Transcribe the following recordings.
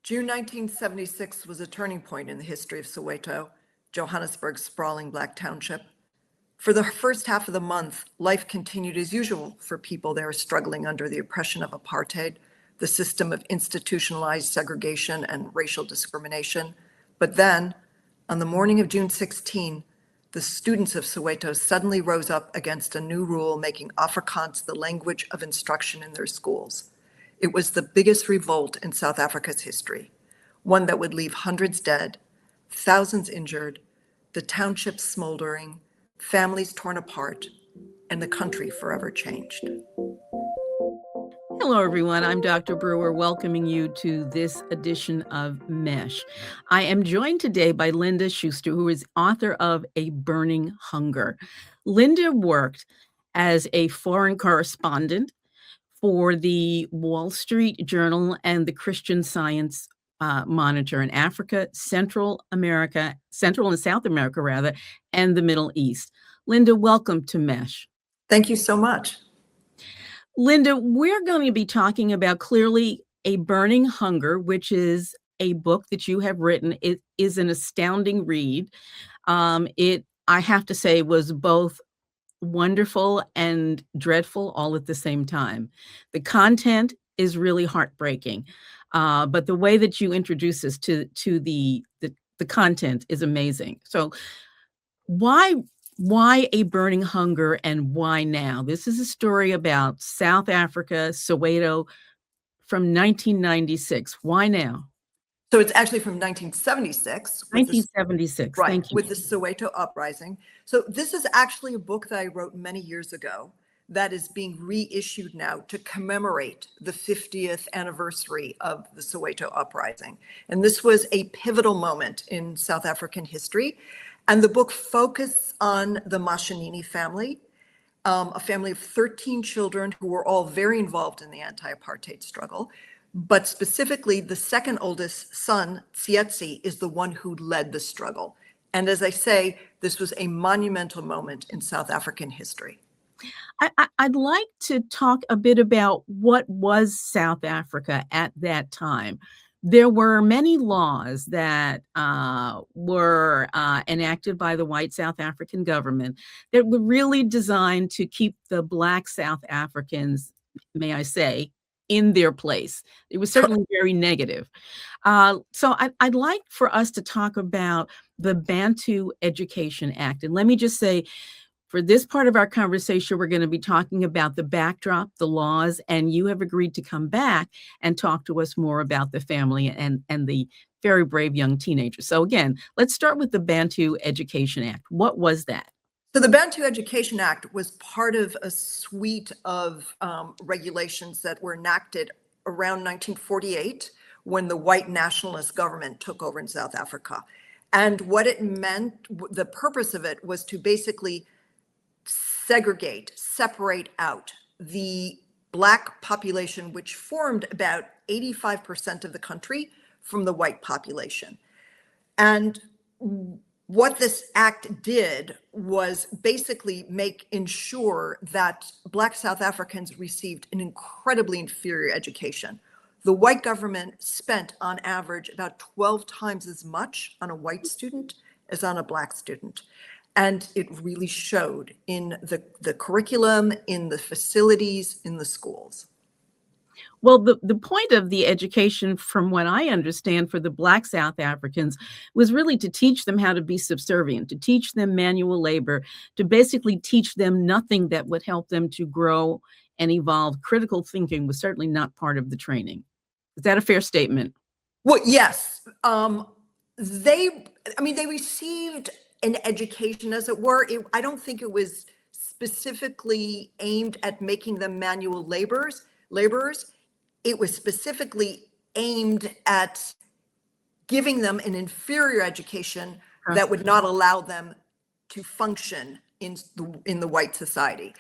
June 1976 was a turning point in the history of Soweto, Johannesburg's sprawling Black township. For the first half of the month, life continued as usual for people there struggling under the oppression of apartheid, the system of institutionalized segregation and racial discrimination. But then, on the morning of June 16, the students of Soweto suddenly rose up against a new rule making Afrikaans the language of instruction in their schools. It was the biggest revolt in South Africa's history, one that would leave hundreds dead, thousands injured, the township smoldering, families torn apart, and the country forever changed. Hello, everyone. I'm Dr. Brewer, welcoming you to this edition of M.E.S.H. I am joined today by Lynda Schuster, who is author of A Burning Hunger. Lynda worked as a foreign correspondent for the Wall Street Journal and the Christian Science Monitor in Africa, Central and South America, rather, and the Middle East. Lynda, welcome to M.E.S.H. Thank you so much. Lynda, we're going to be talking about clearly A Burning Hunger, which is a book that you have written. It is an astounding read. I have to say, was both wonderful and dreadful all at the same time. The content is really heartbreaking, but the way that you introduce us to the content is amazing. So why A Burning Hunger and why now? This is a story about South Africa, Soweto, from 1996. Why now? So it's actually from 1976. 1976, right, thank you. with the Soweto Uprising. So this is actually a book that I wrote many years ago that is being reissued now to commemorate the 50th anniversary of the Soweto Uprising. And this was a pivotal moment in South African history. And the book focused on the Mashinini family, a family of 13 children who were all very involved in the anti-apartheid struggle. But specifically, the second oldest son, Tsietsi, is the one who led the struggle. And as I say, this was a monumental moment in South African history. I'd like to talk a bit about what was South Africa at that time. There were many laws that were enacted by the white South African government that were really designed to keep the Black South Africans, may I say, in their place. It was certainly very negative. So I'd like for us to talk about the Bantu Education Act. And let me just say, for this part of our conversation, we're going to be talking about the backdrop, the laws, and you have agreed to come back and talk to us more about the family and the very brave young teenagers. So again, let's start with the Bantu Education Act. What was that? So the Bantu Education Act was part of a suite of regulations that were enacted around 1948 when the white nationalist government took over in South Africa. And what it meant, the purpose of it was to basically separate out the Black population, which formed about 85% of the country, from the white population. And what this act did was basically ensure that Black South Africans received an incredibly inferior education. The white government spent on average about 12 times as much on a white student as on a Black student. And it really showed in the curriculum, in the facilities, in the schools. Well, the point of the education, from what I understand, for the Black South Africans was really to teach them how to be subservient, to teach them manual labor, to basically teach them nothing that would help them to grow and evolve. Critical thinking was certainly not part of the training. Is that a fair statement? Well, yes. They received an education, as it were. I don't think it was specifically aimed at making them manual laborers. It was specifically aimed at giving them an inferior education that would not allow them to function in the white society.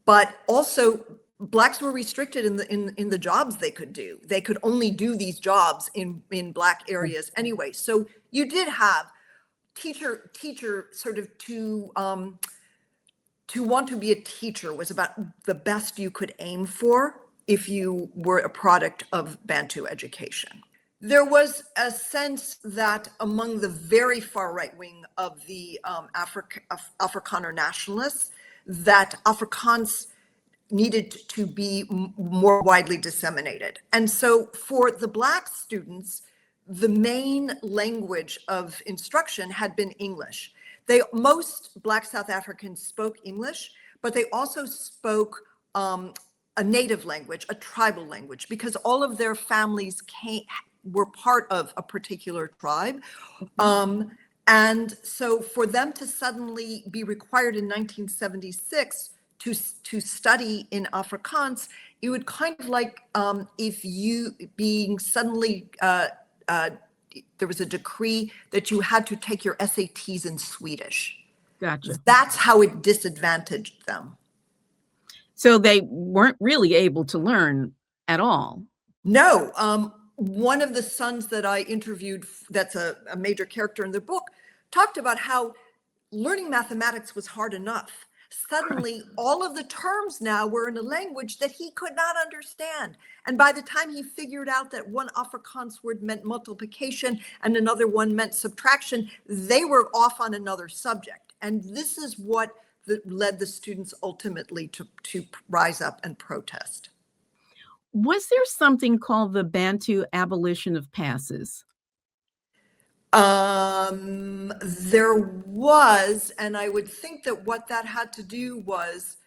But also, Blacks were restricted in the jobs they could do. They could only do these jobs in Black areas anyway. So you did have teacher sort of to want to be a teacher was about the best you could aim for if you were a product of Bantu education. There was a sense that among the very far right wing of the Afrikaner nationalists, that Afrikaans needed to be more widely disseminated. And so for the Black students, the main language of instruction had been English. Most Black South Africans spoke English, but they also spoke a native language, a tribal language, because all of their families were part of a particular tribe. And so for them to suddenly be required in 1976 to study in Afrikaans, it would kind of like if you being suddenly, there was a decree that you had to take your SATs in Swedish. Gotcha. That's how it disadvantaged them. So they weren't really able to learn at all. No. One of the sons that I interviewed, that's a major character in the book, talked about how learning mathematics was hard enough. Suddenly, all of the terms now were in a language that he could not understand. And by the time he figured out that one Afrikaans word meant multiplication and another one meant subtraction, they were off on another subject. And this is what led the students ultimately to rise up and protest. Was there something called the Bantu abolition of passes? There was, and I would think that what that had to do was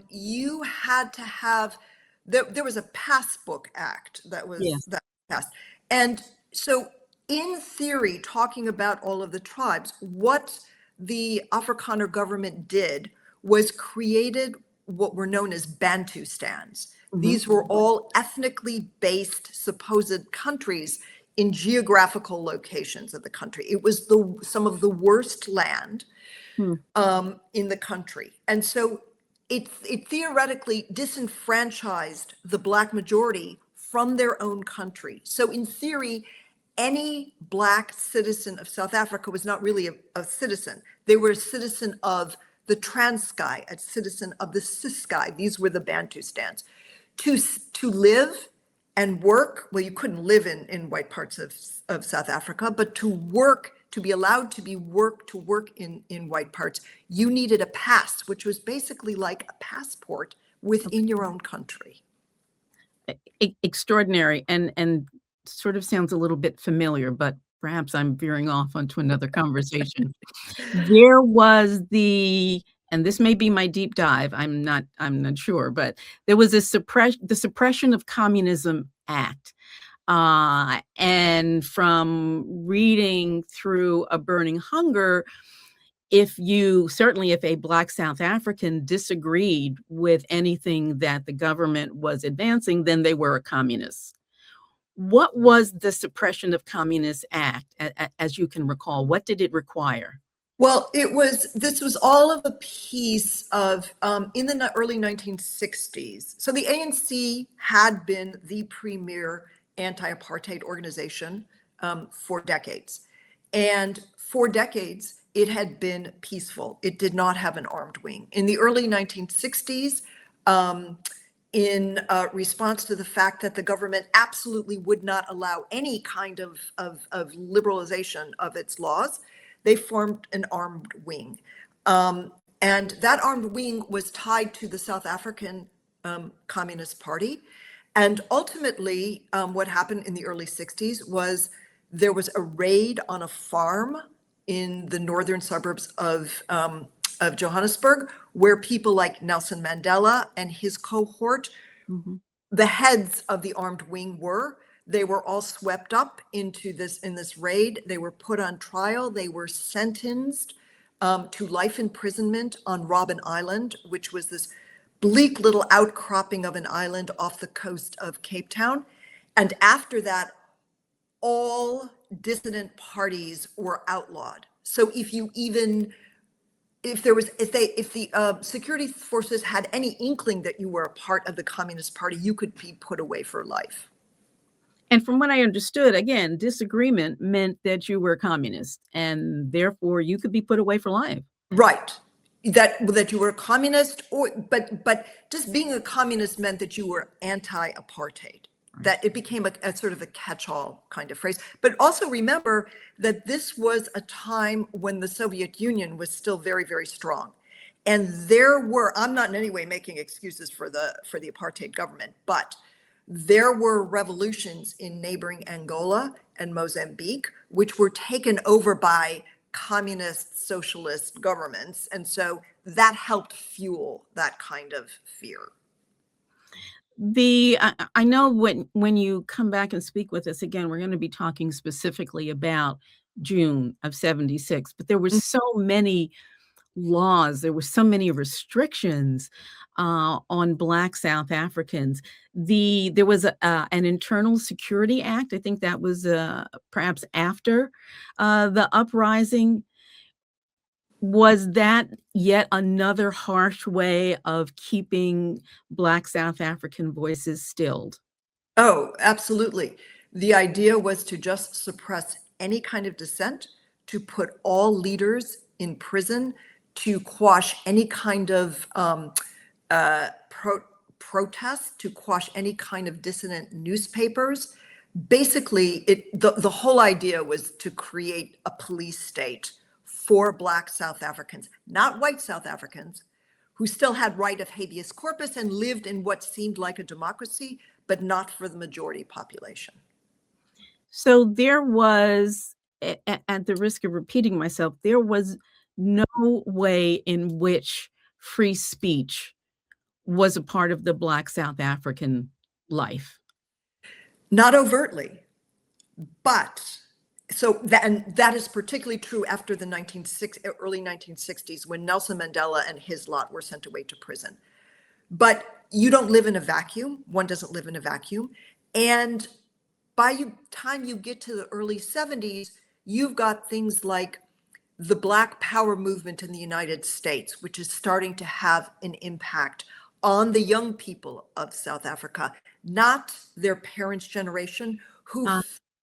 you had to have, there was a Passbook Act that was that passed. And so in theory, talking about all of the tribes, what the Afrikaner government did was created what were known as Bantu stands. These were all ethnically based supposed countries in geographical locations of the country. It was some of the worst land in the country. And so it theoretically disenfranchised the Black majority from their own country. So in theory, any Black citizen of South Africa was not really a citizen. They were a citizen of the Transkei, a citizen of the Ciskei. These were the Bantu stands. To live and work, well, you couldn't live in white parts of South Africa, but to work, to be allowed to work in white parts, you needed a pass, which was basically like a passport within your own country. Extraordinary, and sort of sounds a little bit familiar, but perhaps I'm veering off onto another conversation. There was and this may be my deep dive, I'm not sure, but there was the Suppression of Communism Act. And from reading through A Burning Hunger, if a Black South African disagreed with anything that the government was advancing, then they were a communist. What was the Suppression of Communist Act, as you can recall? What did it require? Well, this was all of a piece of, in the early 1960s. So the ANC had been the premier anti-apartheid organization for decades. And for decades, it had been peaceful. It did not have an armed wing. In the early 1960s, in response to the fact that the government absolutely would not allow any kind of liberalization of its laws, they formed an armed wing. And that armed wing was tied to the South African Communist Party. And ultimately, what happened in the early 60s was there was a raid on a farm in the northern suburbs of Johannesburg, where people like Nelson Mandela and his cohort, the heads of the armed wing they were all swept up in this raid. They were put on trial. They were sentenced to life imprisonment on Robben Island, which was this bleak little outcropping of an island off the coast of Cape Town. And after that, all dissident parties were outlawed. So if the security forces had any inkling that you were a part of the Communist Party, you could be put away for life. And from what I understood, again, disagreement meant that you were a communist, and therefore you could be put away for life. Right. That you were a communist, but just being a communist meant that you were anti-apartheid. that it became a sort of a catch-all kind of phrase. But also remember that this was a time when the Soviet Union was still very, very strong. And there were, I'm not in any way making excuses for the apartheid government, but there were revolutions in neighboring Angola and Mozambique, which were taken over by communist socialist governments. And so that helped fuel that kind of fear. I know when you come back and speak with us again, we're going to be talking specifically about June of 76, but there were so many laws, there were so many restrictions on Black South Africans. There was an Internal Security Act. I think that was perhaps after the uprising. Was that yet another harsh way of keeping Black South African voices stilled? Oh, absolutely. The idea was to just suppress any kind of dissent, to put all leaders in prison, to quash any kind of protest, to quash any kind of dissident newspapers. Basically, the whole idea was to create a police state for Black South Africans, not white South Africans, who still had right of habeas corpus and lived in what seemed like a democracy, but not for the majority population. So there was, at the risk of repeating myself, there was no way in which free speech was a part of the Black South African life. Not overtly, but so that is particularly true after the early 1960s, when Nelson Mandela and his lot were sent away to prison. But you don't live in a vacuum. One doesn't live in a vacuum. And by the time you get to the early 70s, you've got things like the Black Power movement in the United States, which is starting to have an impact on the young people of South Africa, not their parents' generation, who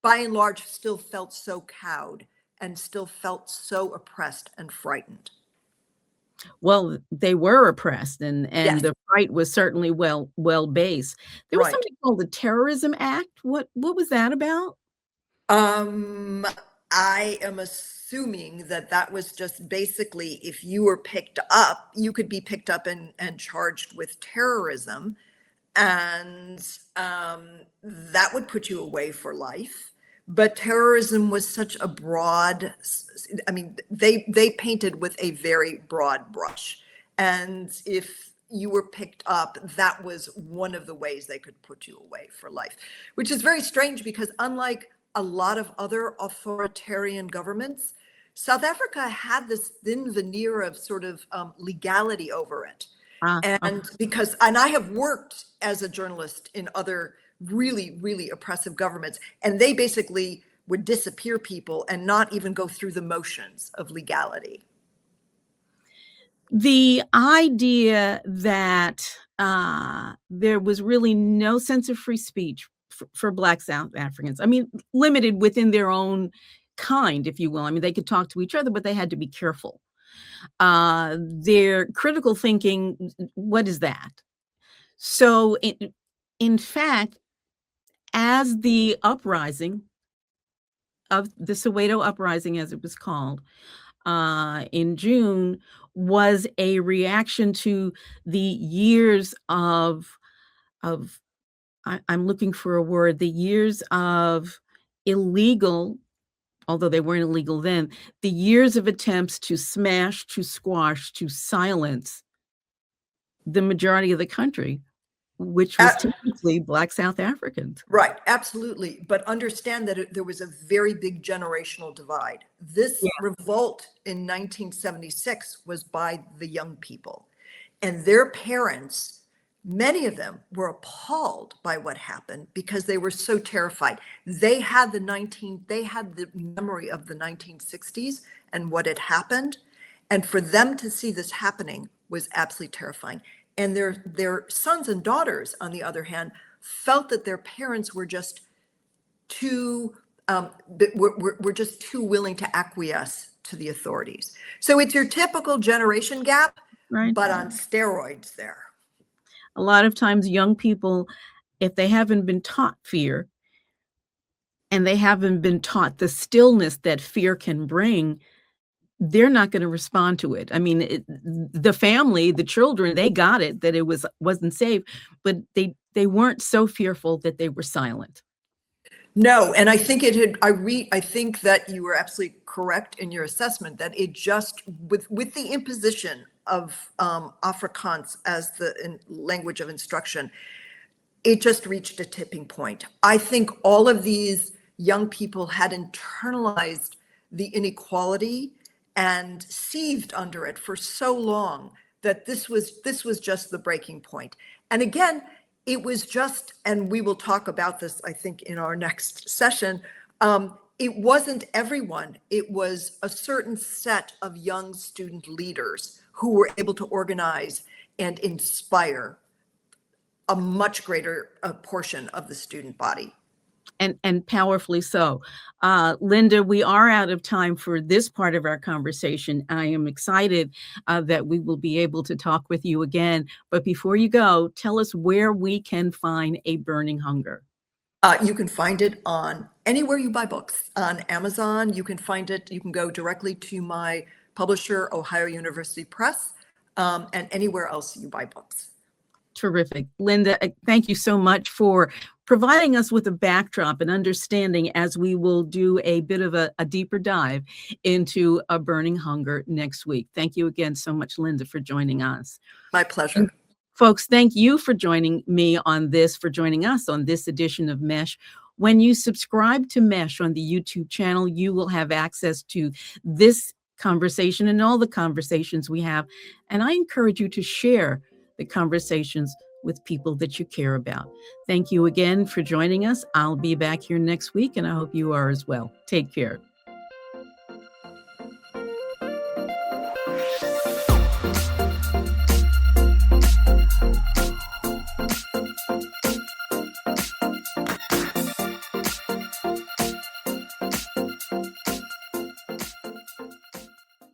by and large still felt so cowed and still felt so oppressed and frightened. Well, they were oppressed, and Yes. the fight was certainly well based. There was Right. something called the Terrorism Act. What was that about? I am assuming that was just basically, if you were picked up, you could be picked up and charged with terrorism, and that would put you away for life. But terrorism was such a broad, I mean, they painted with a very broad brush. And if you were picked up, that was one of the ways they could put you away for life, which is very strange because unlike a lot of other authoritarian governments, South Africa had this thin veneer of sort of legality over it. And I have worked as a journalist in other really, really oppressive governments, and they basically would disappear people and not even go through the motions of legality. The idea that there was really no sense of free speech for Black South Africans, I mean, limited within their own kind, if you will. I mean, they could talk to each other, but they had to be careful. Their critical thinking, what is that? So, in fact, as the uprising of the Soweto Uprising, as it was called, in June, was a reaction to the years of I'm looking for a word, the years of illegal, although they weren't illegal then, the years of attempts to smash, to squash, to silence the majority of the country, which was typically Black South Africans. Right, absolutely. But understand that there was a very big generational divide. This revolt in 1976 was by the young people, and their parents, many of them were appalled by what happened because they were so terrified. They had the memory of the 1960s and what had happened, and for them to see this happening was absolutely terrifying. And their sons and daughters, on the other hand, felt that their parents were just too just too willing to acquiesce to the authorities. So it's your typical generation gap, Right. but on steroids there. A lot of times young people if they haven't been taught fear and they haven't been taught the stillness that fear can bring, they're not going to respond to it. I mean, the family, the children, they got it that it wasn't safe, but they weren't so fearful that they were silent. No, and I think I think that you were absolutely correct in your assessment that it just, with the imposition of Afrikaans as the language of instruction, it just reached a tipping point. I think all of these young people had internalized the inequality and seethed under it for so long that this was just the breaking point. And again, it was just, and we will talk about this, I think, in our next session. It wasn't everyone. It was a certain set of young student leaders who were able to organize and inspire a much greater portion of the student body. And powerfully so. Lynda, we are out of time for this part of our conversation. I am excited that we will be able to talk with you again. But before you go, tell us where we can find A Burning Hunger. You can find it on anywhere you buy books. On Amazon, you can find it. You can go directly to my publisher, Ohio University Press, and anywhere else you buy books. Terrific. Lynda, thank you so much for providing us with a backdrop and understanding as we will do a bit of a deeper dive into A Burning Hunger next week. Thank you again so much, Lynda, for joining us. My pleasure. And folks, thank you for joining me on this, for joining us on this edition of M.E.S.H. When you subscribe to M.E.S.H. on the YouTube channel, you will have access to this conversation and all the conversations we have. And I encourage you to share the conversations with people that you care about. Thank you again for joining us. I'll be back here next week, and I hope you are as well. Take care.